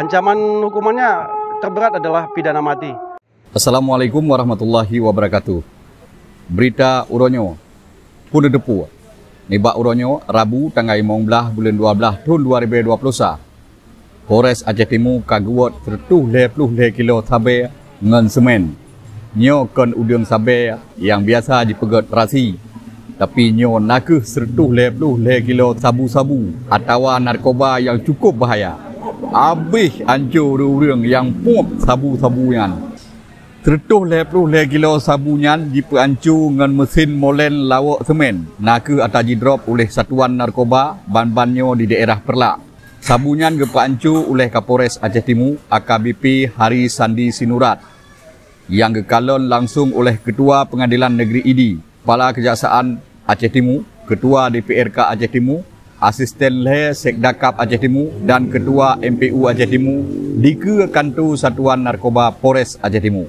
Ancaman hukumannya terberat adalah pidana mati. Assalamualaikum warahmatullahi wabarakatuh. Berita Uronyo Puna Depu Nibak Uronyo Rabu tanggal 15 bulan 12 tahun 2020. Polres Aceh Timur kaguat 30 kilo sabe ngan semen. Nyo kon udang sabe yang biasa dipegat rasi. Tapi nyo nakuh 30 kilo sabu-sabu atau narkoba yang cukup bahaya. Habis hancur orang yang puap sabu-sabuan. 30 kilo sabunyan diperancu dengan mesin molen lawak semen. Nakuh atau didrop oleh satuan narkoba ban-bannya di daerah Perlak. Sabunyan diperancu oleh Kapolres Aceh Timur AKBP Hari Sandi Sinurat. Yang gekalon langsung oleh Ketua Pengadilan Negeri ID, Kepala Kejaksaan Aceh Timur, Ketua DPRK Aceh Timur, Asisten Le Sekdakap Aceh Timur dan Ketua MPU Aceh Timur di Kantor Satuan Narkoba Polres Aceh Timur.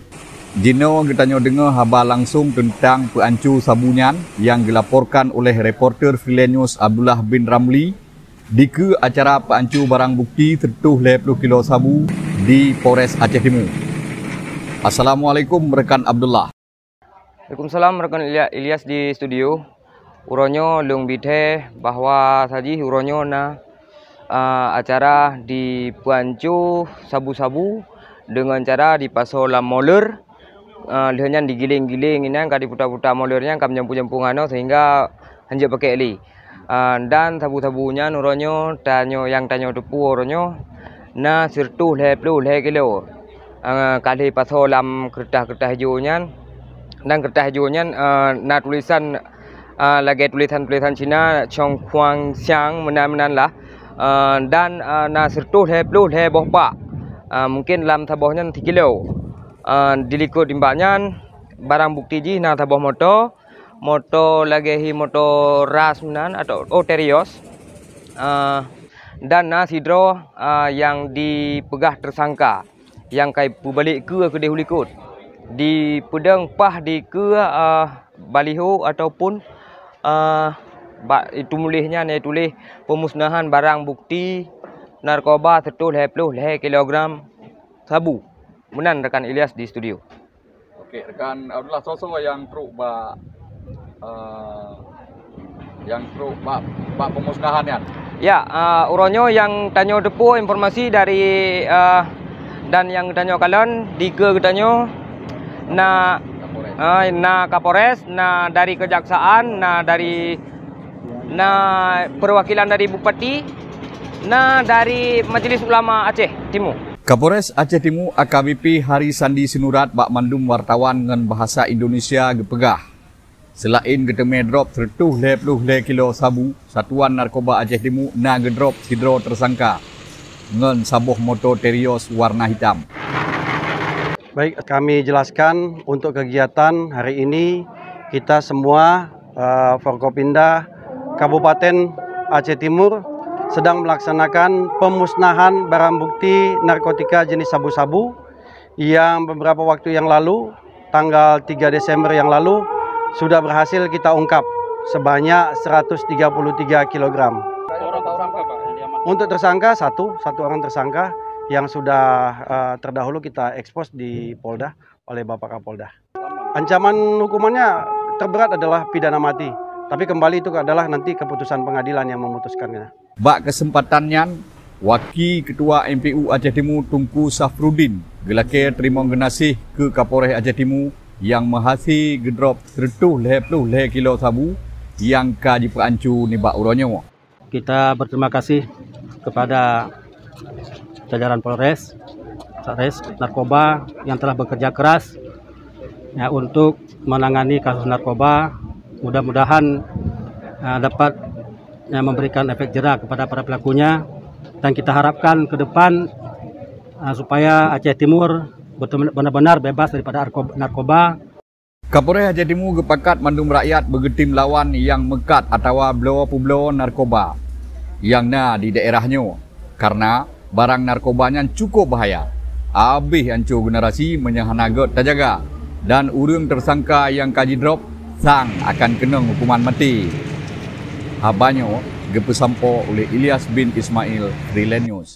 Jino kita dengar habar langsung tentang perancu sabunyan yang dilaporkan oleh reporter Freelance News Abdullah bin Ramli di acara perancu barang bukti 30 kilo sabu di Polres Aceh Timur. Assalamualaikum rekan Abdullah. Waalaikumsalam rekan Ilyas di studio. Uronyo lung bidhe bahwa saji uronyo na acara di puancu sabu-sabu dengan cara dipasol moler lehenyan digiling-giling ini kan diputar-putar molernya kan nyempu-nyempungano sehingga hanya pakai li dan sabu-sabunya uronyo tanyo yang tanyo depu uronyo na sirtu le kilo kali pasol kertas hijaunya dan kertas hijaunya na tulisan lagi tulisan Cina Chong Kuang Siang menan lah dan nasir tu he bohpa mungkin dalam tabohnya 3 kilo dilikut imbaknya barang bukti ji na taboh moto lagi hi moto ras menan atau terios dan nas hidro yang dipegah tersangka yang kai balik ke dehulikut di pedang pah di ke baliho ataupun itu mulihnya nih tulis pemusnahan barang bukti narkoba 30 kilogram sabu. Menan rekan Ilyas di studio. Oke, rekan Abdullah sosok yang truk pemusnahannya. Ya, uronyo yang tanyo depo informasi dari dan yang tanyo kalian di ke tanyo na Kapolres, dari Kejaksaan, dari perwakilan dari Bupati, dari Majelis Ulama Aceh Timur. Kapolres Aceh Timur AKBP Hari Sandi Sinurat bak mandum wartawan dengan bahasa Indonesia gepegah. Selain geteme drop 30 kilo sabu, Satuan Narkoba Aceh Timur na gedrop hidro tersangka ngen sabuh motor terios warna hitam. Baik, kami jelaskan untuk kegiatan hari ini kita semua Forkopimda Kabupaten Aceh Timur sedang melaksanakan pemusnahan barang bukti narkotika jenis sabu-sabu yang beberapa waktu yang lalu, tanggal 3 Desember yang lalu, sudah berhasil kita ungkap sebanyak 133 kg. Untuk tersangka satu orang tersangka yang sudah terdahulu kita ekspos di Polda oleh Bapak Kapolda. Ancaman hukumannya terberat adalah pidana mati. Tapi kembali itu adalah nanti keputusan pengadilan yang memutuskannya. Bak kesempatannya, Wakil Ketua MPU Aceh Timur Tunku Safrudin gelake terima genasih ke Kapolres Aceh Timur yang mahasi gedrop 30 kilo sabu yang kaji perancu nibak uronyo. Kita berterima kasih kepada jajaran Polres, Satres Narkoba yang telah bekerja keras ya, untuk menangani kasus narkoba. Mudah-mudahan dapat memberikan efek jera kepada para pelakunya dan kita harapkan ke depan supaya Aceh Timur benar-benar bebas daripada narkoba. Kapolres Aceh Timur gepakat mandum rakyat bergetim lawan yang mekat atau blow narkoba yang di daerahnya karena barang narkobanya cukup bahaya. Habis hancur generasi menyahanagot terjaga dan urang tersangka yang kaji drop sang akan kena hukuman mati. Habanyo gepesampo oleh Ilyas bin Ismail, Freelance News.